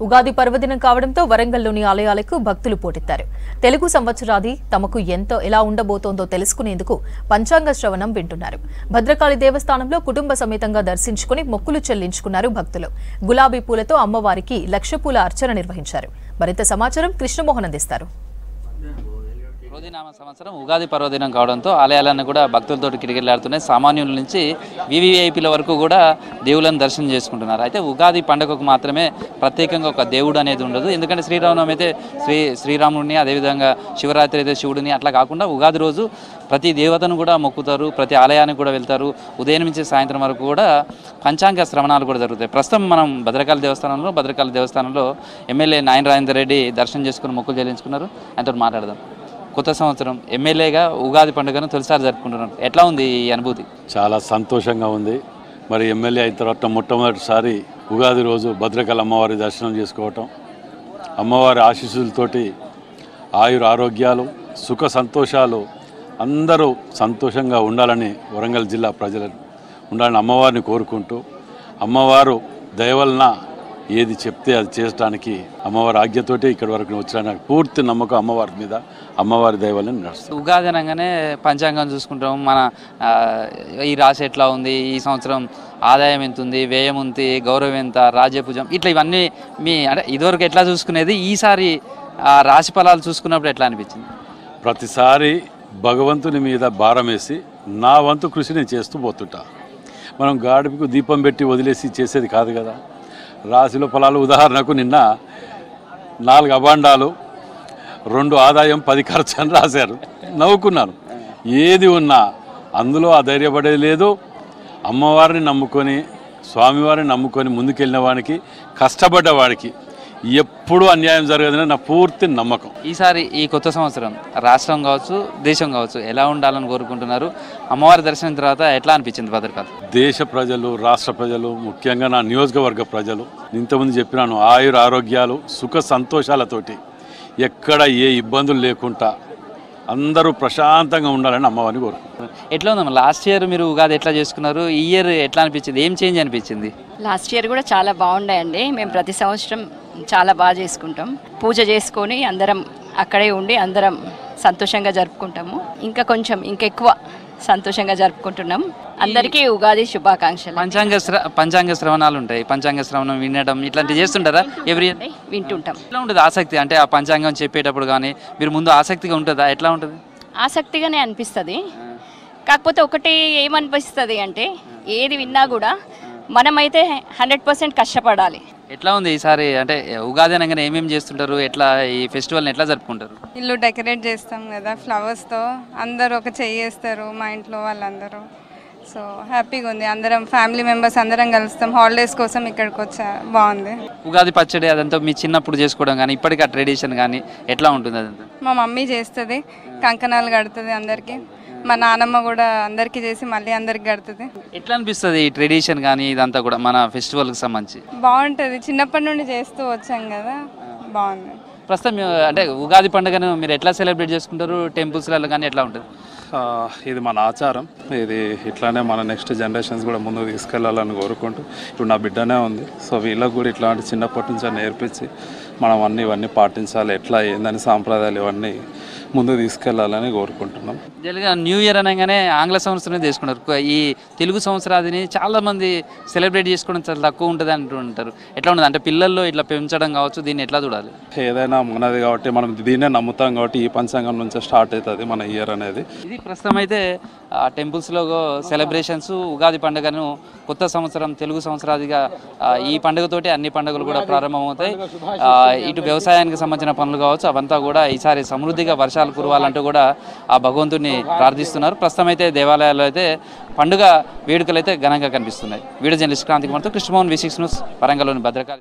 ఉగాది పర్వదినం కావడంతో వరంగల్లోని ఆలయాలకు భక్తులు పోటెత్తారు. తెలుగు సంవత్సరాది తమకు ఎలా ఉండబోతోందో తెలుసుకునేందుకు పంచాంగ శ్రవణం వింటున్నారు. భద్రకాళి దేవస్థానంలో కుటుంబ సమేతంగా దర్శించుకుని మొక్కులు చెల్లించుకున్నారు భక్తులు. గులాబీ పూలతో అమ్మవారికి లక్ష పూల అర్చన నిర్వహించారు. మరింత సమాచారం కృష్ణమోహన్ అందిస్తారు. క్రోధినామ సంవత్సరం ఉగాది పర్వదినం కావడంతో ఆలయాలను కూడా భక్తులతో కిటకిటలాడుతున్నాయి. సామాన్యుల నుంచి వివిఐపీల వరకు కూడా దేవులను దర్శనం చేసుకుంటున్నారు. అయితే ఉగాది పండుగకు మాత్రమే ప్రత్యేకంగా ఒక దేవుడు అనేది ఉండదు. ఎందుకంటే శ్రీరామనవమి అయితే శ్రీరాముడిని, అదేవిధంగా శివరాత్రి అయితే శివుడిని, అట్లా కాకుండా ఉగాది రోజు ప్రతి దేవతను కూడా మొక్కుతారు, ప్రతి ఆలయానికి కూడా వెళ్తారు. ఉదయం నుంచి సాయంత్రం వరకు కూడా పంచాంగ శ్రవణాలు కూడా జరుగుతాయి. ప్రస్తుతం మనం భద్రకాళి దేవస్థానంలో ఎమ్మెల్యే నాయన రాజేందర్ రెడ్డి దర్శనం చేసుకుని మొక్కులు చెల్లించుకున్నారు. ఆయనతో మాట్లాడదాం. కొత్త సంవత్సరం ఎమ్మెల్యేగా ఉగాది పండుగను తొలిసారి జరుపుకుంటున్నాం. ఎట్లా ఉంది ఈ అనుభూతి? చాలా సంతోషంగా ఉంది. మరి ఎమ్మెల్యే అయిన తర్వాత మొట్టమొదటిసారి ఉగాది రోజు భద్రకాళి అమ్మవారి దర్శనం చేసుకోవటం, అమ్మవారి ఆశీస్సులతోటి ఆయుర ఆరోగ్యాలు, సుఖ సంతోషాలు అందరూ సంతోషంగా ఉండాలని వరంగల్ జిల్లా ప్రజలు ఉండాలని అమ్మవారిని కోరుకుంటూ, అమ్మవారు దయవలన ఏది చెప్తే అది చేయడానికి అమ్మవారి ఆజ్ఞతోటి ఇక్కడి వరకు వచ్చడానికి పూర్తి నమ్మకం అమ్మవారి మీద, అమ్మవారి దయవలన నడుస్తుంది. ఉగాది అనగానే పంచాంగం చూసుకుంటాం. మన ఈ రాశి ఎట్లా ఉంది, ఈ సంవత్సరం ఆదాయం ఎంత ఉంది, వ్యయం ఉంది, గౌరవం ఎంత, రాజ్యపూజం, ఇట్లా ఇవన్నీ అంటే ఇదివరకు ఎట్లా చూసుకునేది, ఈసారి రాశి ఫలాలు చూసుకున్నప్పుడు ఎట్లా అనిపించింది? ప్రతిసారి భగవంతుని మీద భారం వేసి నా వంతు కృషి నేను చేస్తూ పోతుంటా. మనం గాడికి దీపం పెట్టి వదిలేసి చేసేది కాదు కదా. రాశిలో ఫలాలు ఉదాహరణకు నిన్న 4 అభాండాలు, 2 ఆదాయం, 10 ఖర్చు అని రాశారు. నవ్వుకున్నాను. ఏది ఉన్నా అందులో అధైర్యపడేది లేదు. అమ్మవారిని నమ్ముకొని, స్వామివారిని నమ్ముకొని ముందుకెళ్ళిన వాడికి, కష్టపడ్డవాడికి ఎప్పుడూ అన్యాయం జరగదని నా పూర్తి నమ్మకం. ఈసారి ఈ కొత్త సంవత్సరం రాష్ట్రం కావచ్చు, దేశం కావచ్చు, ఎలా ఉండాలని కోరుకుంటున్నారు? అమ్మవారి దర్శనం తర్వాత ఎట్లా అనిపించింది భద్రకాళి? దేశ ప్రజలు, రాష్ట్ర ప్రజలు, ముఖ్యంగా నా నియోజకవర్గ ప్రజలు, ఇంతకుముందు చెప్పినాను, ఆయుర ఆరోగ్యాలు, సుఖ సంతోషాలతోటి ఎక్కడ ఏ ఇబ్బందులు లేకుండా అందరూ ప్రశాంతంగా ఉండాలని అమ్మవారిని కోరుకుంటున్నారు. ఎట్లా ఉందమ్మా? లాస్ట్ ఇయర్ మీరు ఉగాది ఎట్లా చేసుకున్నారు? ఈ ఇయర్ ఎట్లా అనిపించింది? ఏం చేంజ్ అనిపించింది? లాస్ట్ ఇయర్ కూడా చాలా బాగుండాయండి. మేము ప్రతి సంవత్సరం చాలా బాగా చేసుకుంటాం. పూజ చేసుకొని అందరం అక్కడే ఉండి అందరం సంతోషంగా జరుపుకుంటాము. ఇంకా కొంచెం ఇంకెక్కువ సంతోషంగా జరుపుకుంటున్నాం. అందరికీ ఉగాది శుభాకాంక్షలు. పంచాంగ శ్రవణాలు ఉంటాయి. పంచాంగ శ్రవణం వినడం ఇట్లాంటివి చేస్తుంటారా? ఎవరి వింటుంటాం. ఎట్లా ఉంటుంది ఆసక్తి? అంటే ఆ పంచాంగం చెప్పేటప్పుడు కానీ మీరు ముందు ఆసక్తిగా ఉంటుందా? ఎట్లా ఉంటుంది? ఆసక్తిగానే అనిపిస్తుంది. కాకపోతే ఒకటి ఏమనిపిస్తుంది అంటే, ఏది విన్నా కూడా మనమైతే 100% కష్టపడాలి. ఎట్లా ఉంది ఈసారి? అంటే ఉగాది అనగానే ఏమేమి చేస్తుంటారు? ఎట్లా ఈ ఫెస్టివల్ని ఎట్లా జరుపుకుంటారు? ఇల్లు డెకరేట్ చేస్తాం కదా ఫ్లవర్స్తో, అందరూ ఒక చేస్తారు మా ఇంట్లో వాళ్ళందరూ. సో హ్యాపీగా ఉంది. అందరం ఫ్యామిలీ మెంబర్స్ అందరం కలుస్తాం. హాలిడేస్ కోసం ఇక్కడికి వచ్చా. బాగుంది. ఉగాది పచ్చడి అదంతా మీ చిన్నప్పుడు చేసుకోవడం కానీ ఇప్పటికీ ఆ ట్రెడిషన్ కానీ ఎట్లా ఉంటుంది? అదంతా మా మమ్మీ చేస్తుంది, కంకణాలు కడుతుంది అందరికీ. మా నానమ్మ కూడా అందరికీ చేసి మళ్ళీ అందరికి కడుతుంది. ఎట్లా అనిపిస్తుంది ఈ ట్రెడిషన్ కానీ ఇదంతా కూడా మన ఫెస్టివల్కి సంబంధించి? బాగుంటుంది. చిన్నప్పటి నుండి చేస్తూ వచ్చాం కదా, బాగుంది. ప్రస్తుతం అంటే ఉగాది పండుగను మీరు ఎట్లా సెలబ్రేట్ చేసుకుంటారు? టెంపుల్స్లలో కానీ ఎట్లా ఉంటుంది? ఇది మన ఆచారం. ఇది ఇట్లానే మన నెక్స్ట్ జనరేషన్స్ కూడా ముందుకు తీసుకెళ్లాలని కోరుకుంటూ, ఇప్పుడు నా బిడ్డనే ఉంది. సో వీళ్ళకి కూడా ఇట్లాంటి చిన్నప్పటి నుంచి నేర్పించి మనం ఇవన్నీ పాటించాలి, ఎట్లా ఏందని సాంప్రదాయాలు ఇవన్నీ ముందుకు తీసుకెళ్లాలని కోరుకుంటున్నాం. జనరల్గా న్యూ ఇయర్ అనగానే ఆంగ్ల సంవత్సరం తీసుకున్నారు. ఈ తెలుగు సంవత్సరాదిని చాలామంది సెలబ్రేట్ చేసుకోవడం చాలా తక్కువ ఉంటుంది అంటుంటారు. ఎట్లా ఉంటుంది అంటే పిల్లల్లో ఇట్లా పెంచడం కావచ్చు, దీన్ని ఎట్లా చూడాలి? ఏదైనా మనది కాబట్టి మనం దీన్నే నమ్ముతాం కాబట్టి ఈ పంచాంగం నుంచే స్టార్ట్ అవుతుంది మన ఇయర్ అనేది. ఇది ప్రస్తుతం అయితే టెంపుల్స్లో సెలబ్రేషన్స్, ఉగాది పండుగను కొత్త సంవత్సరం తెలుగు సంవత్సరాదిగా ఈ పండుగతోటి అన్ని పండుగలు కూడా ప్రారంభమవుతాయి. ఇటు వ్యవసాయానికి సంబంధించిన పనులు కావచ్చు, అవంతా కూడా ఈసారి సమృద్ధిగా వర్షాలు కురవాలంటూ కూడా ఆ భగవంతుని ప్రార్థిస్తున్నారు. ప్రస్తుతం అయితే దేవాలయాల్లో అయితే పండుగ వేడుకలు అయితే ఘనంగా కనిపిస్తున్నాయి. వీడియో జర్నలిస్ట్ క్రాంతి కుమార్తో కృష్ణమోహన్, V6 న్యూస్, వరంగల్లోని భద్రకాళి.